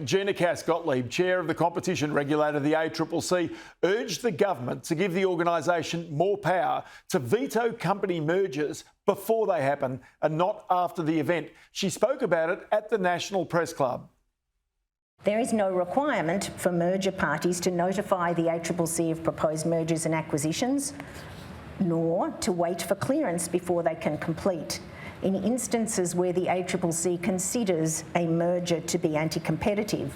Gina Cass-Gottlieb, chair of the competition regulator, the ACCC, urged the government to give the organisation more power to veto company mergers before they happen and not after the event. She spoke about it at the National Press Club. There is no requirement for merger parties to notify the ACCC of proposed mergers and acquisitions, nor to wait for clearance before they can complete. In instances where the ACCC considers a merger to be anti-competitive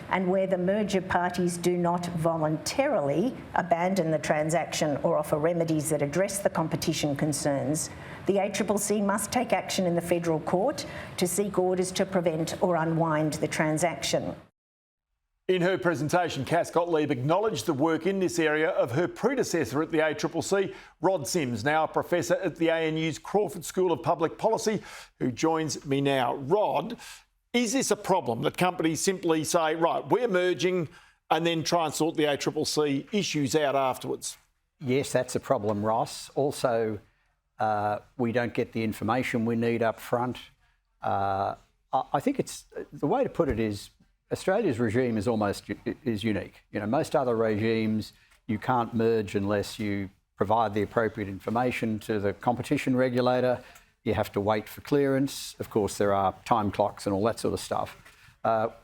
and where the merger parties do not voluntarily abandon the transaction or offer remedies that address the competition concerns, the ACCC must take action in the federal court to seek orders to prevent or unwind the transaction. In her presentation, Cass-Gottlieb acknowledged the work in this area of her predecessor at the ACCC, Rod Sims, now a professor at the ANU's Crawford School of Public Policy, who joins me now. Rod, is this a problem that companies simply say, right, we're merging and then try and sort the ACCC issues out afterwards? Yes, that's a problem, Ross. Also, we don't get the information we need up front. I think the way to put it is, Australia's regime is unique. You know, most other regimes, you can't merge unless you provide the appropriate information to the competition regulator. You have to wait for clearance. Of course, there are time clocks and all that sort of stuff.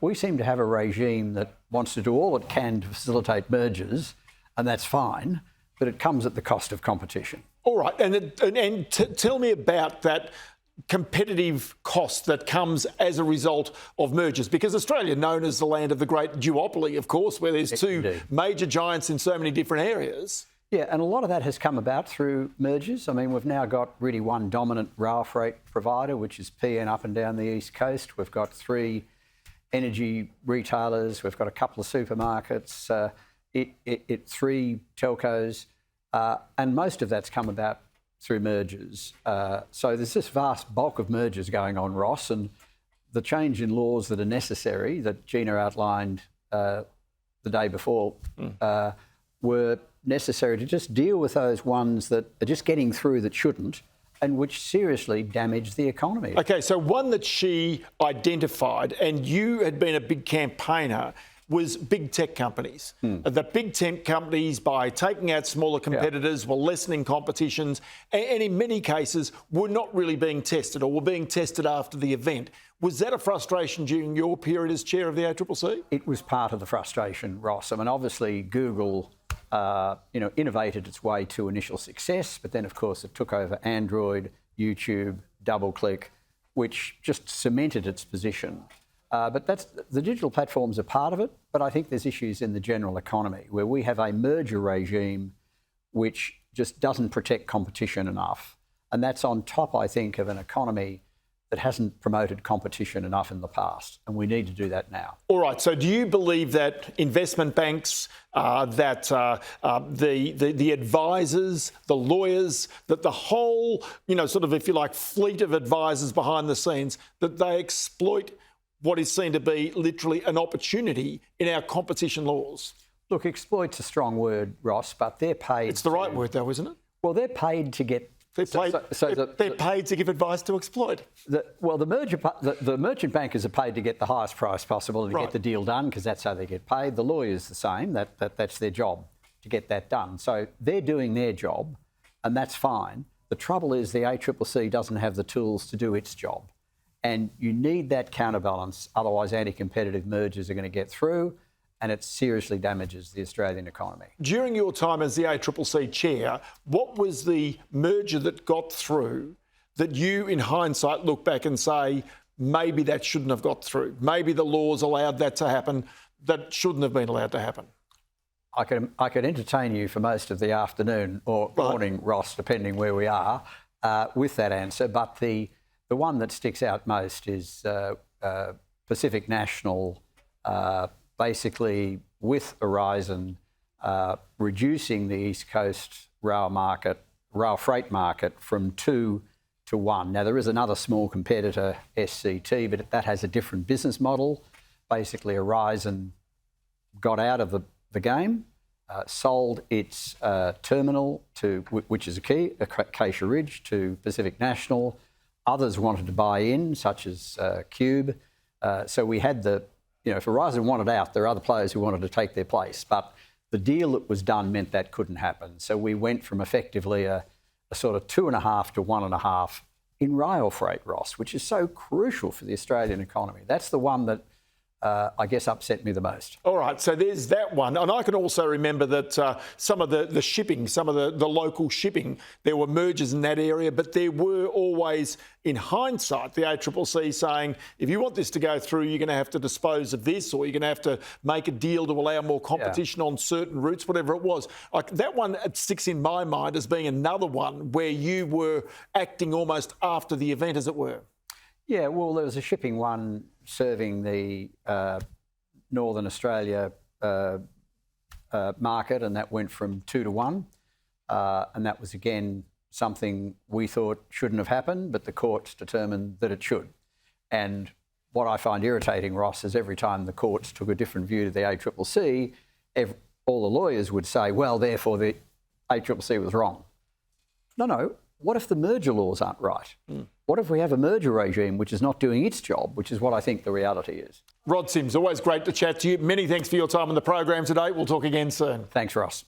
We seem to have a regime that wants to do all it can to facilitate mergers, and that's fine, but it comes at the cost of competition. All right, and tell me about that competitive cost that comes as a result of mergers, because Australia, known as the land of the great duopoly, of course, where there's two major giants in so many different areas. Yeah, and a lot of that has come about through mergers. I mean, we've now got really one dominant rail freight provider, which is PN up and down the East Coast. We've got 3 energy retailers. We've got a couple of supermarkets, 3 telcos, and most of that's come about through mergers. So there's this vast bulk of mergers going on, Ross, and the change in laws that are necessary that Gina outlined the day before were necessary to just deal with those ones that are just getting through that shouldn't and which seriously damage the economy. OK, so one that she identified, and you had been a big campaigner, was big tech companies. The big tech companies, by taking out smaller competitors, were lessening competitions and in many cases were not really being tested or were being tested after the event. Was that a frustration during your period as chair of the ACCC? It was part of the frustration, Ross. I mean, obviously Google innovated its way to initial success, but then of course it took over Android, YouTube, DoubleClick, which just cemented its position. But the digital platforms are part of it, but I think there's issues in the general economy where we have a merger regime which just doesn't protect competition enough. And that's on top, I think, of an economy that hasn't promoted competition enough in the past, and we need to do that now. All right, so do you believe that investment banks, the advisors, the lawyers, that the whole, sort of, if you like, fleet of advisors behind the scenes, that they exploit what is seen to be literally an opportunity in our competition laws? Look, exploit's a strong word, Ross, but they're paid. It's the right word, though, isn't it? Well, they're paid to get. They're paid to give advice to exploit. The merchant bankers are paid to get the highest price possible and to get the deal done, because that's how they get paid. The lawyers the same. That's their job, to get that done. So they're doing their job, and that's fine. The trouble is the ACCC doesn't have the tools to do its job. And you need that counterbalance, otherwise anti-competitive mergers are going to get through and it seriously damages the Australian economy. During your time as the ACCC chair, what was the merger that got through that you, in hindsight, look back and say, maybe that shouldn't have got through? Maybe the laws allowed that to happen that shouldn't have been allowed to happen? I could entertain you for most of the afternoon or morning, Ross, depending where we are, with that answer. But the one that sticks out most is Pacific National, basically with Horizon, reducing the East Coast rail freight market from 2 to 1. Now, there is another small competitor, SCT, but that has a different business model. Basically, Horizon got out of the game, sold its terminal which is a key, Acacia Ridge, to Pacific National. Others wanted to buy in, such as Cube. So we had the if Verizon wanted out, there are other players who wanted to take their place. But the deal that was done meant that couldn't happen. So we went from effectively a sort of 2.5 to 1.5 in rail freight, Ross, which is so crucial for the Australian economy. That's the one that I guess upset me the most. All right, so there's that one. And I can also remember that some of the shipping, some of the local shipping, there were mergers in that area, but there were always, in hindsight, the ACCC saying, if you want this to go through, you're going to have to dispose of this, or you're going to have to make a deal to allow more competition on certain routes, whatever it was. That one sticks in my mind as being another one where you were acting almost after the event, as it were. Yeah, well, there was a shipping one serving the Northern Australia market, and that went from 2 to 1. And that was, again, something we thought shouldn't have happened, but the courts determined that it should. And what I find irritating, Ross, is every time the courts took a different view to the ACCC, all the lawyers would say, well, therefore the ACCC was wrong. No. What if the merger laws aren't right? What if we have a merger regime which is not doing its job, which is what I think the reality is? Rod Sims, always great to chat to you. Many thanks for your time on the program today. We'll talk again soon. Thanks, Ross.